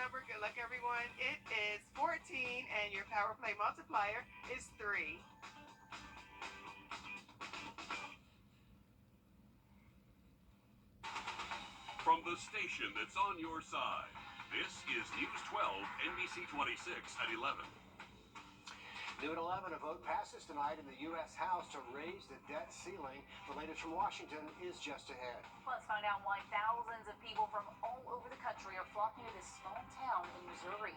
number. Good luck, everyone. It is 14, and your power play multiplier is 3. From the station that's on your side, this is News 12, NBC 26 at 11. New at 11, a vote passes tonight in the U.S. House to raise the debt ceiling. The latest from Washington is just ahead. Let's find out why thousands of people from all over the country are flocking to this small town in Missouri.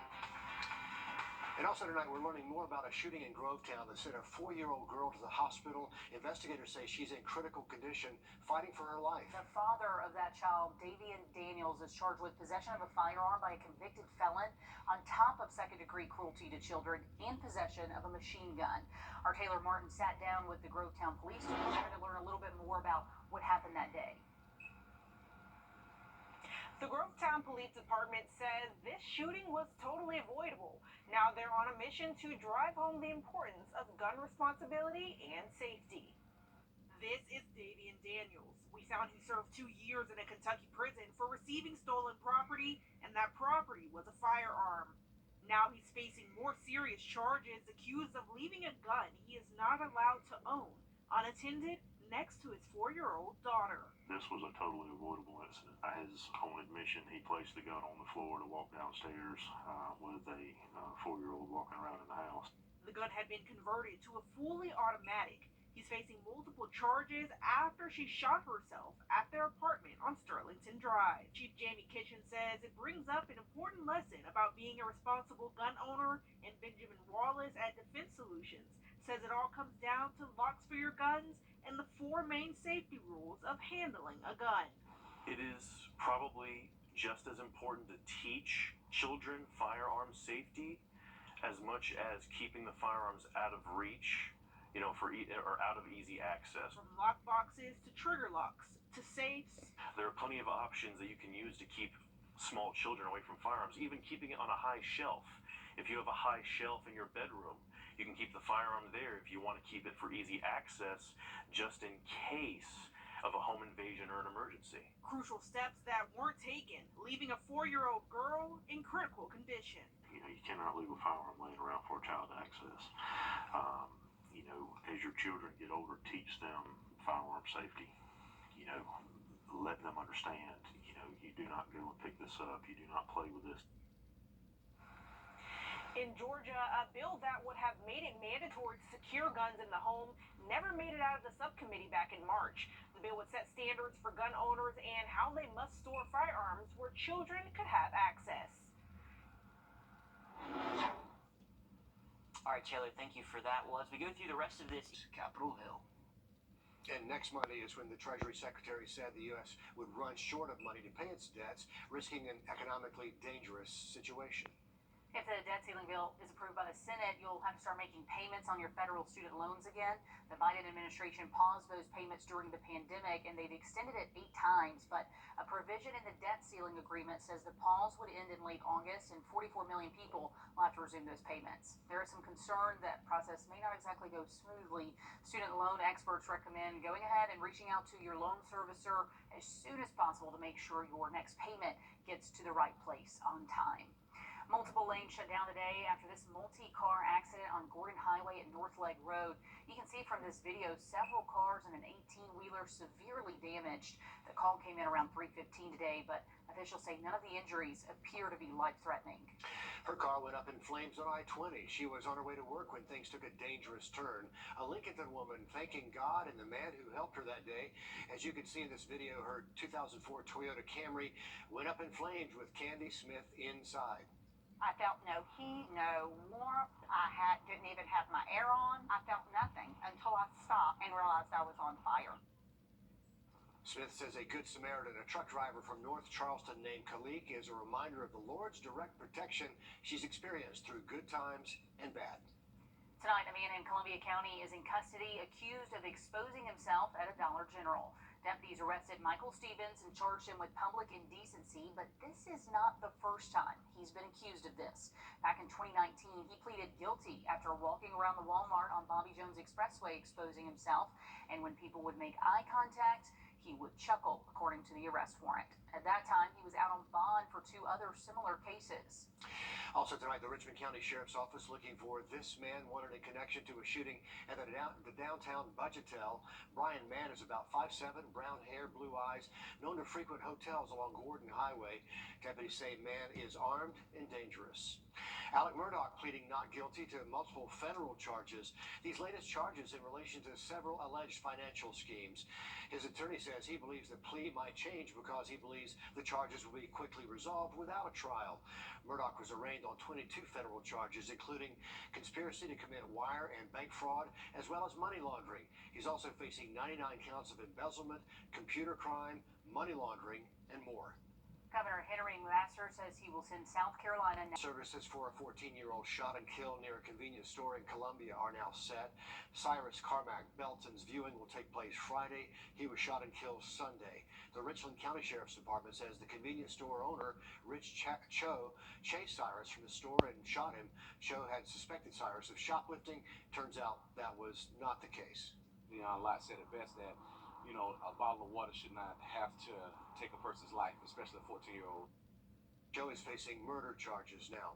And also tonight, we're learning more about a shooting in Grovetown that sent a 4-year-old girl to the hospital. Investigators say she's in critical condition, fighting for her life. The father of that child, Davian Daniels, is charged with possession of a firearm by a convicted felon, on top of second-degree cruelty to children and possession of a machine gun. Our Taylor Martin sat down with the Grovetown Police Department to learn a little bit more about what happened that day. The Grovetown Police Department says this shooting was totally avoidable. Now they're on a mission to drive home the importance of gun responsibility and safety. This is Davian Daniels. We found he served 2 years in a Kentucky prison for receiving stolen property, and that property was a firearm. Now he's facing more serious charges, accused of leaving a gun he is not allowed to own, unattended, next to his 4-year-old daughter. This was a totally avoidable incident. By his own admission, he placed the gun on the floor to walk downstairs with a 4-year-old walking around in the house. The gun had been converted to a fully automatic. He's facing multiple charges after she shot herself at their apartment on Sterlington Drive. Chief Jamie Kitchen says it brings up an important lesson about being a responsible gun owner, and Benjamin Wallace at Defense Solutions says it all comes down to locks for your guns and the 4 main safety rules of handling a gun. It is probably just as important to teach children firearm safety as much as keeping the firearms out of reach, or out of easy access. From lock boxes to trigger locks to safes. There are plenty of options that you can use to keep small children away from firearms, even keeping it on a high shelf. If you have a high shelf in your bedroom, you can keep the firearm there if you want to keep it for easy access, just in case of a home invasion or an emergency. Crucial steps that weren't taken, leaving a 4-year-old girl in critical condition. You cannot leave a firearm laying around for a child to access. As your children get older, teach them firearm safety. Let them understand, you do not go and pick this up. You do not play with this. In Georgia, a bill that would have made it mandatory to secure guns in the home never made it out of the subcommittee back in March. The bill would set standards for gun owners and how they must store firearms where children could have access. All right, Taylor, thank you for that. Well, as we go through the rest of this, Capitol Hill. And next Monday is when the Treasury Secretary said the U.S. would run short of money to pay its debts, risking an economically dangerous situation. If the debt ceiling bill is approved by the Senate, you'll have to start making payments on your federal student loans again. The Biden administration paused those payments during the pandemic, and they've extended it 8 times. But a provision in the debt ceiling agreement says the pause would end in late August, and 44 million people will have to resume those payments. There is some concern that process may not exactly go smoothly. Student loan experts recommend going ahead and reaching out to your loan servicer as soon as possible to make sure your next payment gets to the right place on time. Multiple lanes shut down today after this multi-car accident on Gordon Highway at North Leg Road. You can see from this video several cars and an 18-wheeler severely damaged. The call came in around 3:15 today, but officials say none of the injuries appear to be life-threatening. Her car went up in flames on I-20. She was on her way to work when things took a dangerous turn. A Lincolnton woman thanking God and the man who helped her that day. As you can see in this video, her 2004 Toyota Camry went up in flames with Candy Smith inside. I felt no heat, no warmth. Didn't even have my air on. I felt nothing until I stopped and realized I was on fire. Smith says a good Samaritan, a truck driver from North Charleston named Khalik, is a reminder of the Lord's direct protection she's experienced through good times and bad. Tonight, a man in Columbia County is in custody accused of exposing himself at a Dollar General. Deputies arrested Michael Stevens and charged him with public indecency, but this is not the first time he's been accused of this. Back in 2019, he pleaded guilty after walking around the Walmart on Bobby Jones Expressway exposing himself, and when people would make eye contact, he he would chuckle, according to the arrest warrant. At that time, he was out on bond for 2 other similar cases. Also tonight, the Richmond County Sheriff's Office looking for this man wanted in connection to a shooting at the downtown Budgetel. Brian Mann is about 5'7", brown hair, blue eyes, known to frequent hotels along Gordon Highway. Deputies say Mann is armed and dangerous. Alec Murdaugh pleading not guilty to multiple federal charges. These latest charges in relation to several alleged financial schemes. His attorney says he believes the plea might change because he believes the charges will be quickly resolved without a trial. Murdaugh was arraigned on 22 federal charges, including conspiracy to commit wire and bank fraud, as well as money laundering. He's also facing 99 counts of embezzlement, computer crime, money laundering, and more. Governor Henry Masser says he will send South Carolina. Services for a 14-year-old shot and killed near a convenience store in Columbia are now set. Cyrus Carmack Belton's viewing will take place Friday. He was shot and killed Sunday. The Richland County Sheriff's Department says the convenience store owner, Rich Cho, chased Cyrus from the store and shot him. Cho had suspected Cyrus of shoplifting. Turns out that was not the case. Leon Lott said it best that, a bottle of water should not have to take a person's life, especially a 14-year-old. Joe is facing murder charges now.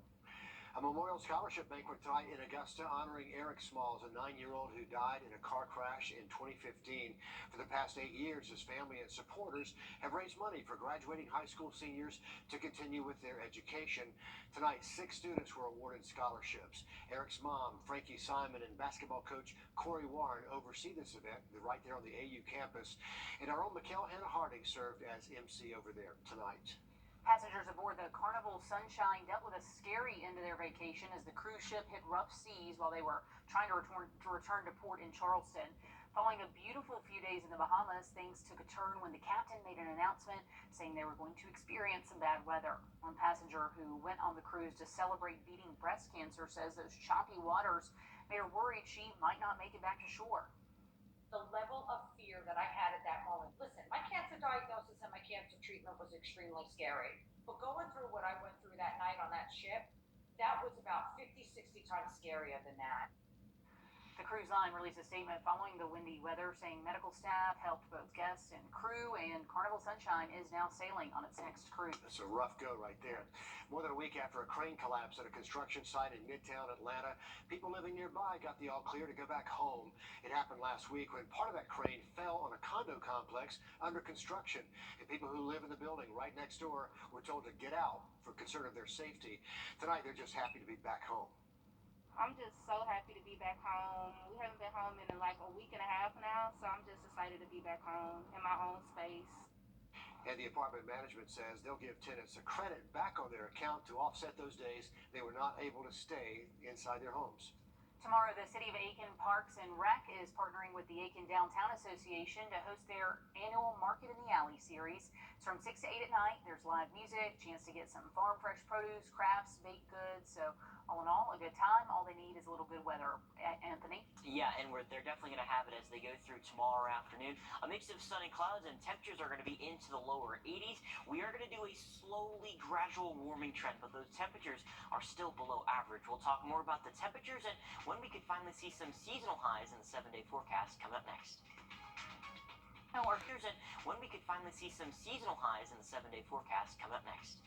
A memorial scholarship banquet tonight in Augusta honoring Eric Smalls, a 9-year-old who died in a car crash in 2015. For the past 8 years, his family and supporters have raised money for graduating high school seniors to continue with their education. Tonight, 6 students were awarded scholarships. Eric's mom, Frankie Simon, and basketball coach Corey Warren oversee this event right there on the AU campus. And our own Mikkel Hannah Harding served as MC over there tonight. Passengers aboard the Carnival Sunshine dealt with a scary end to their vacation as the cruise ship hit rough seas while they were trying to return to port in Charleston. Following a beautiful few days in the Bahamas, things took a turn when the captain made an announcement saying they were going to experience some bad weather. One passenger who went on the cruise to celebrate beating breast cancer says those choppy waters made her worried she might not make it back to shore. The level of fear that I had at that moment. Listen, my cancer diagnosis and my cancer treatment was extremely scary. But going through what I went through that night on that ship, that was about 50, 60 times scarier than that. The cruise line released a statement following the windy weather saying medical staff helped both guests and crew, and Carnival Sunshine is now sailing on its next cruise. That's a rough go right there. More than a week after a crane collapsed at a construction site in Midtown Atlanta, people living nearby got the all clear to go back home. It happened last week when part of that crane fell on a condo complex under construction, and people who live in the building right next door were told to get out for concern of their safety. Tonight, they're just happy to be back home. I'm just so happy to be back home. We haven't been home in like a week and a half now, so I'm just excited to be back home in my own space. And the apartment management says they'll give tenants a credit back on their account to offset those days they were not able to stay inside their homes. Tomorrow, the City of Aiken Parks and Rec is partnering with the Aiken Downtown Association to host their annual Market in the Alley series. It's from 6 to 8 at night. There's live music, chance to get some farm fresh produce, crafts, baked goods. So all in all, a good time. All they need is a little good weather. Anthony? Yeah, and they're definitely going to have it as they go through tomorrow afternoon. A mix of sun and clouds, and temperatures are going to be into the lower 80s. We are going to do a slowly gradual warming trend, but those temperatures are still below average. We'll talk more about the temperatures and when we could finally see some seasonal highs in the 7-day forecast coming up next. And when we could finally see some seasonal highs in the 7-day forecast coming up next.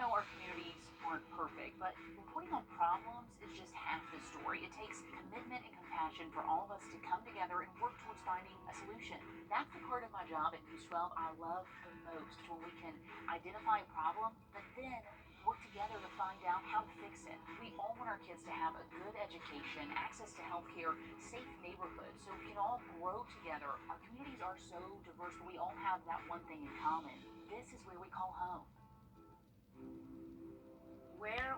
Our communities aren't perfect, but reporting on problems is just half the story. It takes commitment and compassion for all of us to come together and work towards finding a solution. That's the part of my job at News 12 I love the most, when we can identify a problem, but then work together to find out how to fix it. We all want our kids to have a good education, access to healthcare, safe neighborhoods, so we can all grow together. Our communities are so diverse, but we all have that one thing in common. This is where we call home. Where